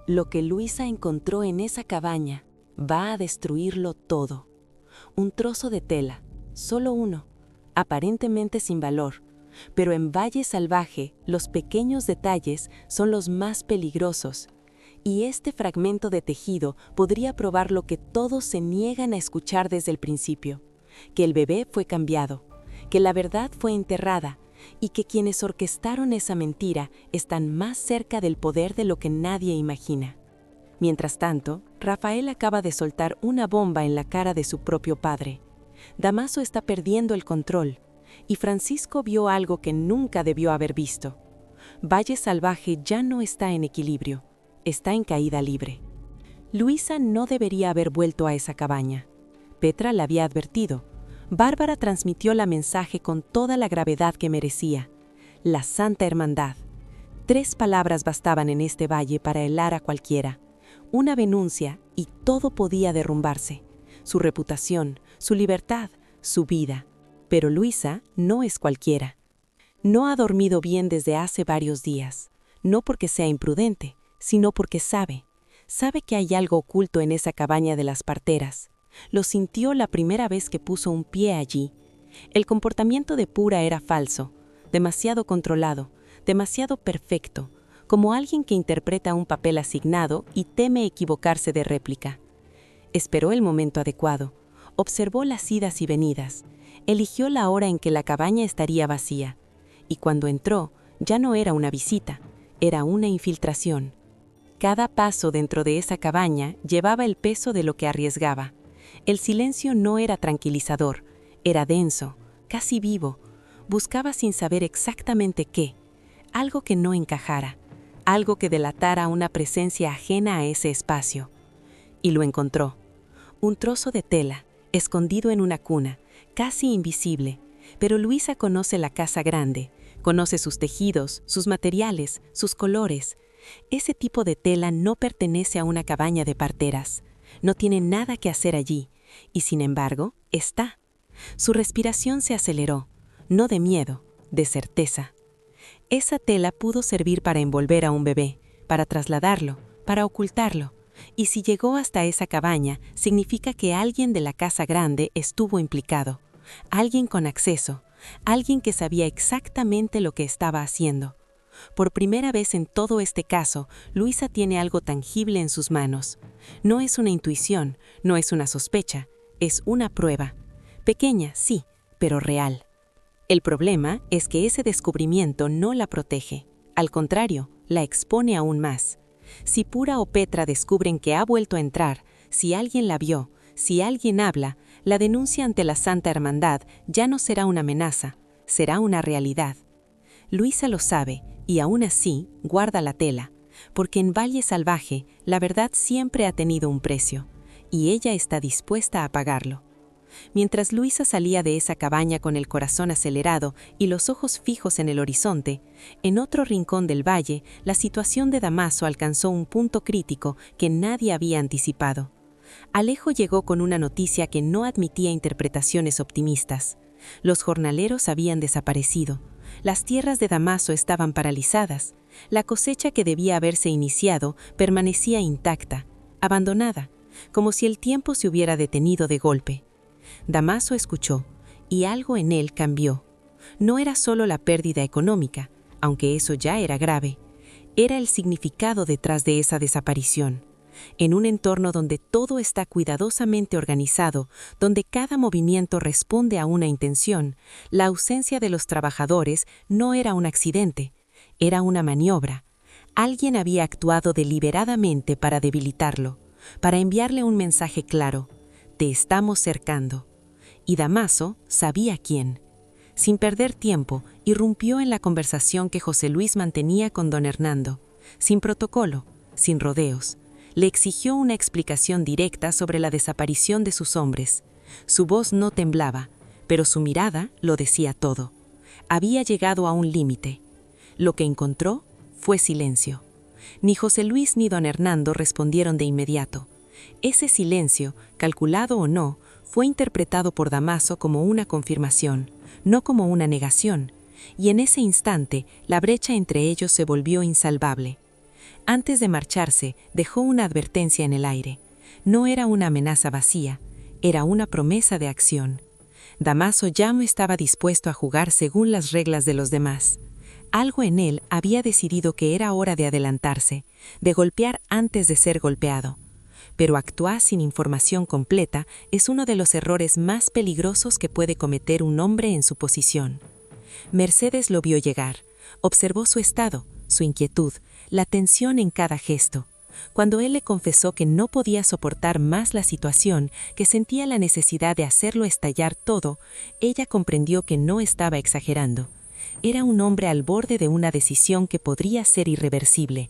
Lo que Luisa encontró en esa cabaña va a destruirlo todo. Un trozo de tela, solo uno, aparentemente sin valor, pero en Valle Salvaje los pequeños detalles son los más peligrosos, y este fragmento de tejido podría probar lo que todos se niegan a escuchar desde el principio, que el bebé fue cambiado, que la verdad fue enterrada, y que quienes orquestaron esa mentira están más cerca del poder de lo que nadie imagina. Mientras tanto, Rafael acaba de soltar una bomba en la cara de su propio padre. Damaso está perdiendo el control, y Francisco vio algo que nunca debió haber visto. Valle Salvaje ya no está en equilibrio, está en caída libre. Luisa no debería haber vuelto a esa cabaña. Petra la había advertido. Bárbara transmitió la mensaje con toda la gravedad que merecía. La Santa Hermandad. 3 palabras bastaban en este valle para helar a cualquiera. Una denuncia y todo podía derrumbarse. Su reputación, su libertad, su vida. Pero Luisa no es cualquiera. No ha dormido bien desde hace varios días. No porque sea imprudente, sino porque sabe que hay algo oculto en esa cabaña de las parteras. Lo sintió la primera vez que puso un pie allí. El comportamiento de Pura era falso, demasiado controlado, demasiado perfecto, como alguien que interpreta un papel asignado y teme equivocarse de réplica. Esperó el momento adecuado, observó las idas y venidas, eligió la hora en que la cabaña estaría vacía, y cuando entró ya no era una visita, era una infiltración. Cada paso dentro de esa cabaña llevaba el peso de lo que arriesgaba. El silencio no era tranquilizador, era denso, casi vivo. Buscaba sin saber exactamente qué, algo que no encajara, algo que delatara una presencia ajena a ese espacio. Y lo encontró. Un trozo de tela, escondido en una cuna, casi invisible. Pero Luisa conoce la casa grande, conoce sus tejidos, sus materiales, sus colores. Ese tipo de tela no pertenece a una cabaña de parteras. No tiene nada que hacer allí, y sin embargo, está. Su respiración se aceleró, no de miedo, de certeza. Esa tela pudo servir para envolver a un bebé, para trasladarlo, para ocultarlo, y si llegó hasta esa cabaña, significa que alguien de la casa grande estuvo implicado, alguien con acceso, alguien que sabía exactamente lo que estaba haciendo. Por primera vez en todo este caso, Luisa tiene algo tangible en sus manos. No es una intuición, no es una sospecha, es una prueba. Pequeña, sí, pero real. El problema es que ese descubrimiento no la protege. Al contrario, la expone aún más. Si Pura o Petra descubren que ha vuelto a entrar, si alguien la vio, si alguien habla, la denuncia ante la Santa Hermandad ya no será una amenaza, será una realidad. Luisa lo sabe, y aún así guarda la tela, porque en Valle Salvaje la verdad siempre ha tenido un precio, y ella está dispuesta a pagarlo. Mientras Luisa salía de esa cabaña con el corazón acelerado y los ojos fijos en el horizonte, en otro rincón del valle, la situación de Damaso alcanzó un punto crítico que nadie había anticipado. Alejo llegó con una noticia que no admitía interpretaciones optimistas. Los jornaleros habían desaparecido. Las tierras de Damaso estaban paralizadas. La cosecha que debía haberse iniciado permanecía intacta, abandonada, como si el tiempo se hubiera detenido de golpe. Damaso escuchó, y algo en él cambió. No era solo la pérdida económica, aunque eso ya era grave. Era el significado detrás de esa desaparición. En un entorno donde todo está cuidadosamente organizado, donde cada movimiento responde a una intención, la ausencia de los trabajadores no era un accidente, era una maniobra. Alguien había actuado deliberadamente para debilitarlo, para enviarle un mensaje claro: te estamos cercando. Y Damaso sabía quién. Sin perder tiempo, irrumpió en la conversación que José Luis mantenía con don Hernando, sin protocolo, sin rodeos. Le exigió una explicación directa sobre la desaparición de sus hombres. Su voz no temblaba, pero su mirada lo decía todo. Había llegado a un límite. Lo que encontró fue silencio. Ni José Luis ni don Hernando respondieron de inmediato. Ese silencio, calculado o no, fue interpretado por Damaso como una confirmación, no como una negación, y en ese instante la brecha entre ellos se volvió insalvable. Antes de marcharse, dejó una advertencia en el aire. No era una amenaza vacía, era una promesa de acción. Damaso ya no estaba dispuesto a jugar según las reglas de los demás. Algo en él había decidido que era hora de adelantarse, de golpear antes de ser golpeado. Pero actuar sin información completa es uno de los errores más peligrosos que puede cometer un hombre en su posición. Mercedes lo vio llegar, observó su estado, su inquietud, la tensión en cada gesto. Cuando él le confesó que no podía soportar más la situación, que sentía la necesidad de hacerlo estallar todo, ella comprendió que no estaba exagerando. Era un hombre al borde de una decisión que podría ser irreversible.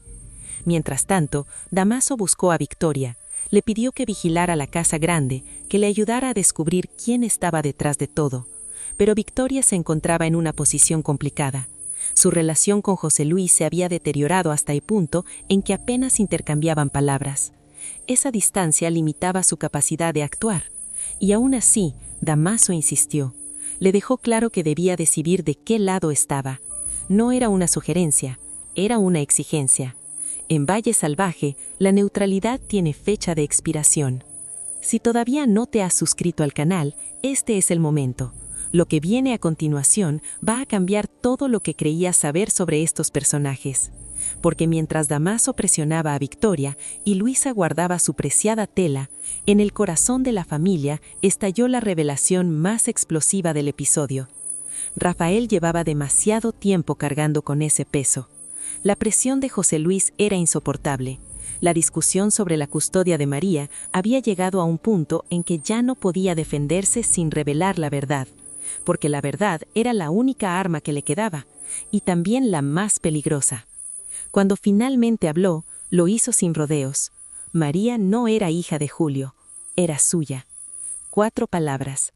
Mientras tanto, Damaso buscó a Victoria. Le pidió que vigilara la casa grande, que le ayudara a descubrir quién estaba detrás de todo. Pero Victoria se encontraba en una posición complicada. Su relación con José Luis se había deteriorado hasta el punto en que apenas intercambiaban palabras. Esa distancia limitaba su capacidad de actuar. Y aún así, Damaso insistió. Le dejó claro que debía decidir de qué lado estaba. No era una sugerencia, era una exigencia. En Valle Salvaje, la neutralidad tiene fecha de expiración. Si todavía no te has suscrito al canal, este es el momento. Lo que viene a continuación va a cambiar todo lo que creías saber sobre estos personajes. Porque mientras Damaso presionaba a Victoria y Luisa guardaba su preciada tela, en el corazón de la familia estalló la revelación más explosiva del episodio. Rafael llevaba demasiado tiempo cargando con ese peso. La presión de José Luis era insoportable. La discusión sobre la custodia de María había llegado a un punto en que ya no podía defenderse sin revelar la verdad, porque la verdad era la única arma que le quedaba, y también la más peligrosa. Cuando finalmente habló, lo hizo sin rodeos. María no era hija de Julio, era suya. 4 palabras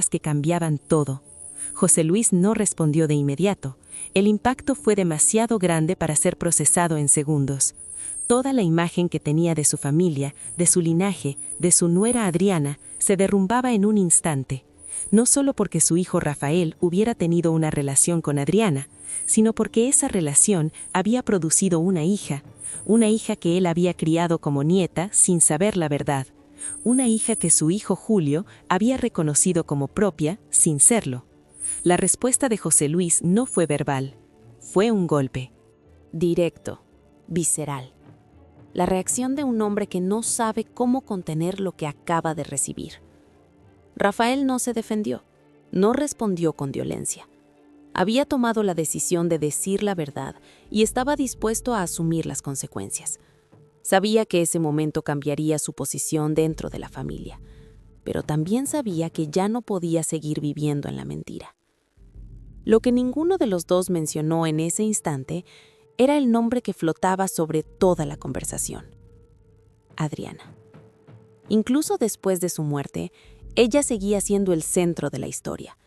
que cambiaban todo. José Luis no respondió de inmediato. El impacto fue demasiado grande para ser procesado en segundos. Toda la imagen que tenía de su familia, de su linaje, de su nuera Adriana, se derrumbaba en un instante. No solo porque su hijo Rafael hubiera tenido una relación con Adriana, sino porque esa relación había producido una hija que él había criado como nieta sin saber la verdad, una hija que su hijo Julio había reconocido como propia sin serlo. La respuesta de José Luis no fue verbal, fue un golpe. Directo, visceral. La reacción de un hombre que no sabe cómo contener lo que acaba de recibir. Rafael no se defendió, no respondió con violencia. Había tomado la decisión de decir la verdad y estaba dispuesto a asumir las consecuencias. Sabía que ese momento cambiaría su posición dentro de la familia, pero también sabía que ya no podía seguir viviendo en la mentira. Lo que ninguno de los dos mencionó en ese instante era el nombre que flotaba sobre toda la conversación: Adriana. Incluso después de su muerte, ella seguía siendo el centro de la historia.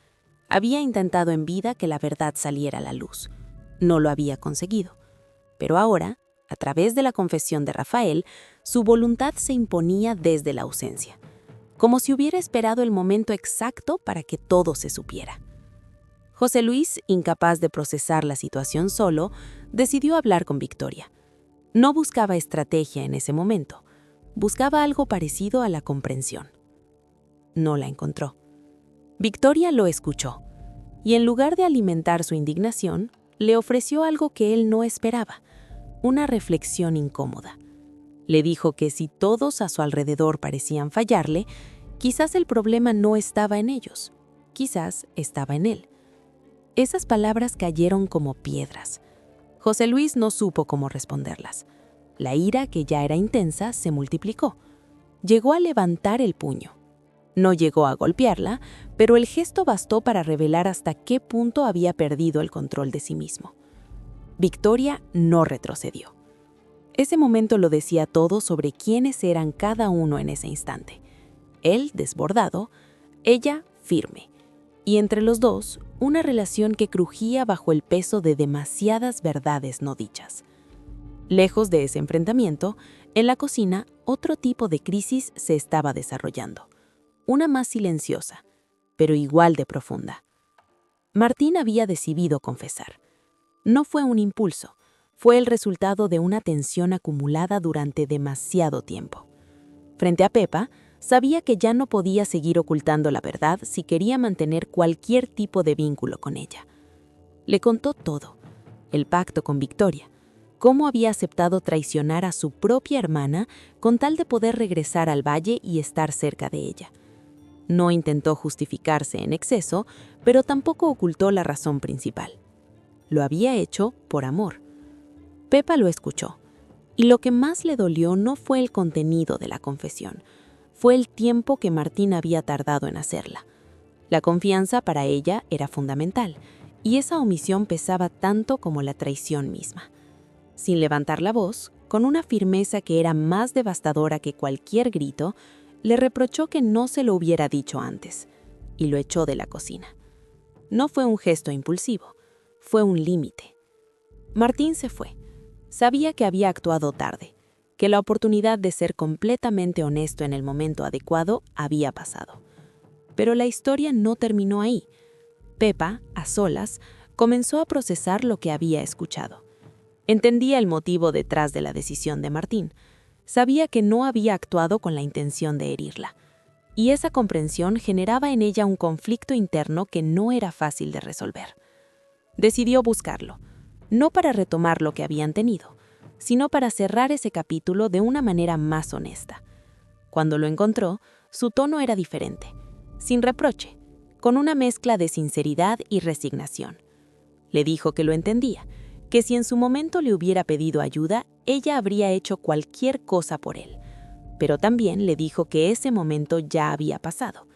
Había intentado en vida que la verdad saliera a la luz. No lo había conseguido. Pero ahora, a través de la confesión de Rafael, su voluntad se imponía desde la ausencia, como si hubiera esperado el momento exacto para que todo se supiera. José Luis, incapaz de procesar la situación solo, decidió hablar con Victoria. No buscaba estrategia en ese momento, buscaba algo parecido a la comprensión. No la encontró. Victoria lo escuchó, y en lugar de alimentar su indignación, le ofreció algo que él no esperaba, una reflexión incómoda. Le dijo que si todos a su alrededor parecían fallarle, quizás el problema no estaba en ellos, quizás estaba en él. Esas palabras cayeron como piedras. José Luis no supo cómo responderlas. La ira, que ya era intensa, se multiplicó. Llegó a levantar el puño. No llegó a golpearla, pero el gesto bastó para revelar hasta qué punto había perdido el control de sí mismo. Victoria no retrocedió. Ese momento lo decía todo sobre quiénes eran cada uno en ese instante. Él desbordado, ella firme. Y entre los dos, una relación que crujía bajo el peso de demasiadas verdades no dichas. Lejos de ese enfrentamiento, en la cocina, otro tipo de crisis se estaba desarrollando. Una más silenciosa, pero igual de profunda. Martín había decidido confesar. No fue un impulso, fue el resultado de una tensión acumulada durante demasiado tiempo. Frente a Pepa, sabía que ya no podía seguir ocultando la verdad si quería mantener cualquier tipo de vínculo con ella. Le contó todo: el pacto con Victoria, cómo había aceptado traicionar a su propia hermana con tal de poder regresar al valle y estar cerca de ella. No intentó justificarse en exceso, pero tampoco ocultó la razón principal. Lo había hecho por amor. Pepa lo escuchó, y lo que más le dolió no fue el contenido de la confesión, fue el tiempo que Martín había tardado en hacerla. La confianza para ella era fundamental, y esa omisión pesaba tanto como la traición misma. Sin levantar la voz, con una firmeza que era más devastadora que cualquier grito, le reprochó que no se lo hubiera dicho antes, y lo echó de la cocina. No fue un gesto impulsivo, fue un límite. Martín se fue. Sabía que había actuado tarde, que la oportunidad de ser completamente honesto en el momento adecuado había pasado. Pero la historia no terminó ahí. Pepa, a solas, comenzó a procesar lo que había escuchado. Entendía el motivo detrás de la decisión de Martín. Sabía que no había actuado con la intención de herirla. Y esa comprensión generaba en ella un conflicto interno que no era fácil de resolver. Decidió buscarlo, no para retomar lo que habían tenido, sino para cerrar ese capítulo de una manera más honesta. Cuando lo encontró, su tono era diferente, sin reproche, con una mezcla de sinceridad y resignación. Le dijo que lo entendía, que si en su momento le hubiera pedido ayuda, ella habría hecho cualquier cosa por él. Pero también le dijo que ese momento ya había pasado,